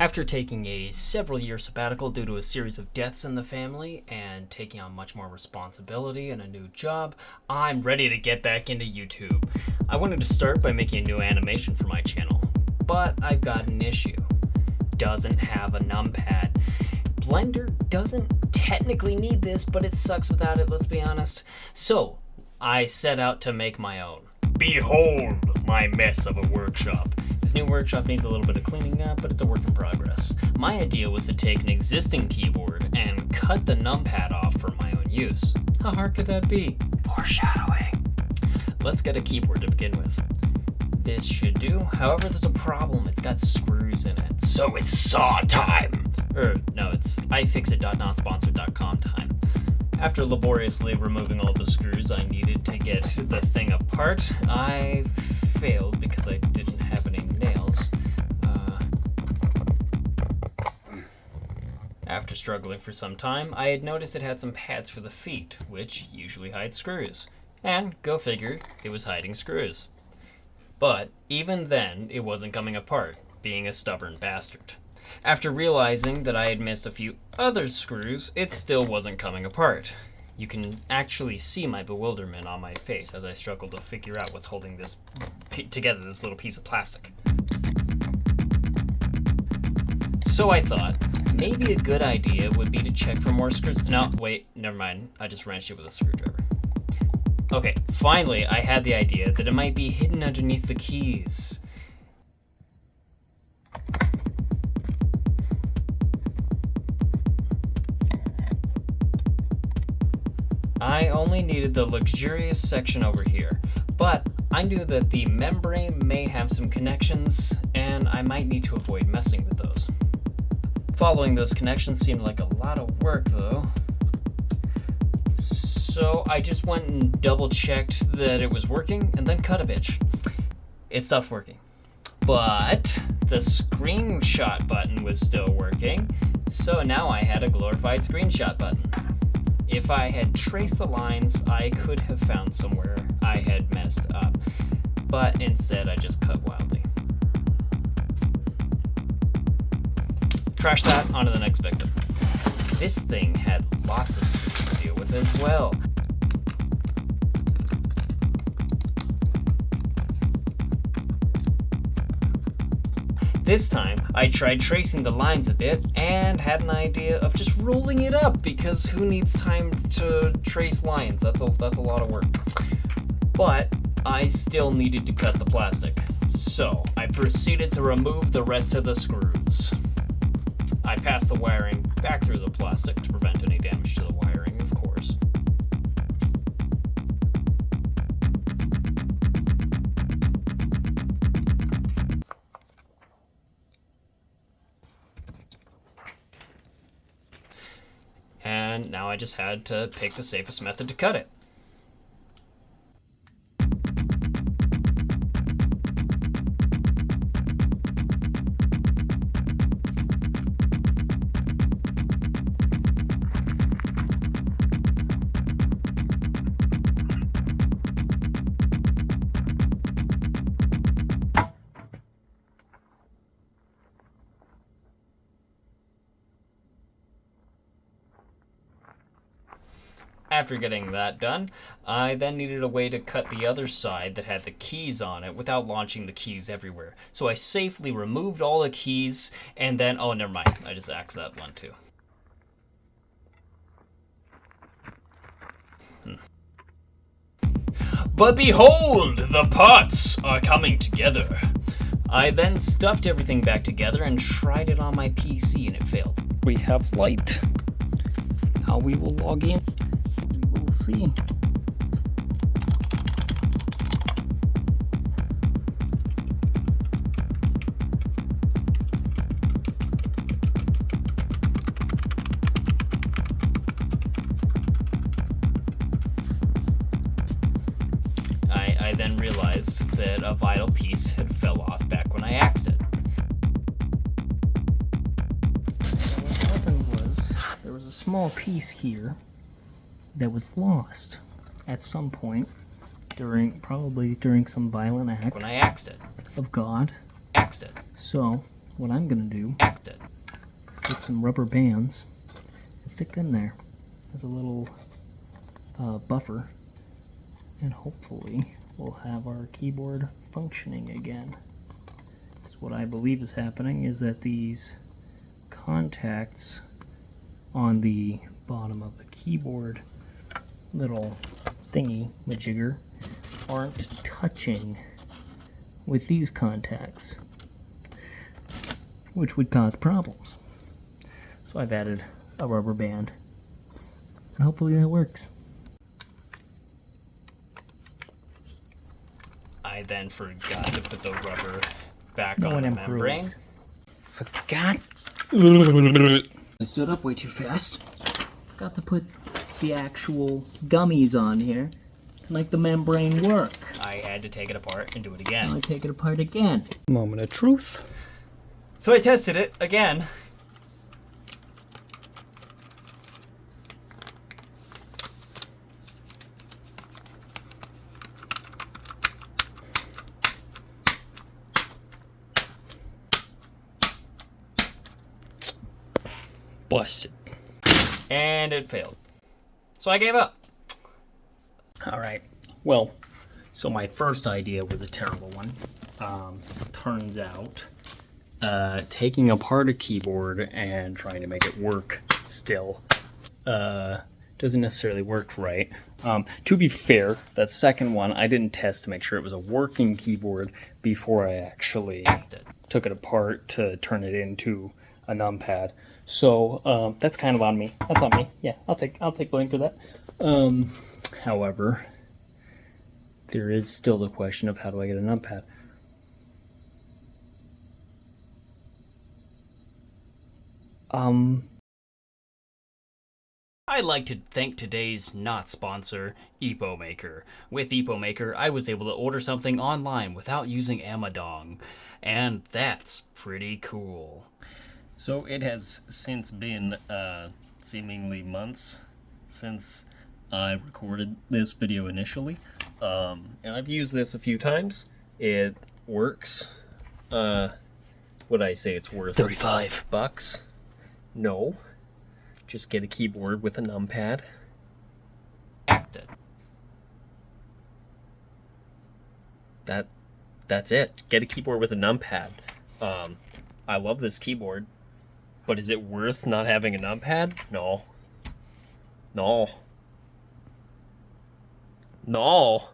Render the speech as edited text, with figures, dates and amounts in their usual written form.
After taking a several-year sabbatical due to a series of deaths in the family and taking on much more responsibility and a new job, I'm ready to get back into YouTube. I wanted to start by making a new animation for my channel, but I've got an issue. Doesn't have a numpad. Blender doesn't technically need this, but it sucks without it, let's be honest. So, I set out to make my own. Behold my mess of a workshop. This new workshop needs a little bit of cleaning up, but it's a work in progress. My idea was to take an existing keyboard and cut the numpad off for my own use. How hard could that be? Foreshadowing. Let's get a keyboard to begin with. This should do. However, there's a problem. It's got screws in it. So it's saw time. No, it's iFixit.notsponsored.com time. After laboriously removing all the screws I needed to get the thing apart, I failed because I didn't have any nails. After struggling for some time, I had noticed it had some pads for the feet, which usually hide screws. And, go figure, it was hiding screws. But, even then, it wasn't coming apart, being a stubborn bastard. After realizing that I had missed a few other screws, it still wasn't coming apart. You can actually see my bewilderment on my face as I struggle to figure out what's holding this together, this little piece of plastic. So I thought, maybe a good idea would be to check for more screws. No, wait, never mind. I just wrenched it with a screwdriver. Okay, finally I had the idea that it might be hidden underneath the keys. I only needed the luxurious section over here, but I knew that the membrane may have some connections, and I might need to avoid messing with those. Following those connections seemed like a lot of work, though. So I just went and double-checked that it was working, and then cut a bitch. It stopped working. But the screenshot button was still working, so now I had a glorified screenshot button. If I had traced the lines, I could have found somewhere I had messed up, but instead I just cut wildly. Trash that, onto the next victim. This thing had lots of screws to deal with as well. This time, I tried tracing the lines a bit and had an idea of just rolling it up because who needs time to trace lines? That's a lot of work. But I still needed to cut the plastic, so I proceeded to remove the rest of the screws. I passed the wiring back through the plastic to prevent any damage to the wiring, of course. And now I just had to pick the safest method to cut it. After getting that done, I then needed a way to cut the other side that had the keys on it without launching the keys everywhere. So I safely removed all the keys and then, oh, never mind. I just axed that one too. But behold, the parts are coming together. I then stuffed everything back together and tried it on my PC and it failed. We have light. How we will log in. We'll see. I then realized that a vital piece had fell off back when I axed it. What happened was there was a small piece here that was lost at some point probably during some violent act when I axed it. of God. Axed it. So what I'm gonna do, acted. stick some rubber bands and stick them there as a little buffer, and hopefully we'll have our keyboard functioning again. So what I believe is happening is that these contacts on the bottom of the keyboard little thingy majigger aren't touching with these contacts, which would cause problems. So I've added a rubber band, and hopefully that works. I then forgot to put the rubber back No on one the improved. membrane. Forgot. I stood up way too fast. Forgot to put the actual gummies on here to make the membrane work. I had to take it apart and do it Now again. I take it apart again. Moment of truth. So I tested it again. Busted. And it failed. So I gave up. Alright. Well, so my first idea was a terrible one. Turns out, taking apart a keyboard and trying to make it work still doesn't necessarily work right. To be fair, that second one, I didn't test to make sure it was a working keyboard before I actually took it apart to turn it into a numpad. So that's kind of on me. That's on me. Yeah, I'll take blame for that. However, there is still the question of how do I get a numpad? I'd like to thank today's not sponsor, EpoMaker. With EpoMaker, I was able to order something online without using Amazon, and that's pretty cool. So it has since been seemingly months since I recorded this video initially, and I've used this a few times. It works. Would I say it's worth $35? No. Just get a keyboard with a numpad. Acted. That's it. Get a keyboard with a numpad. I love this keyboard, but is it worth not having a numpad? No. No. No.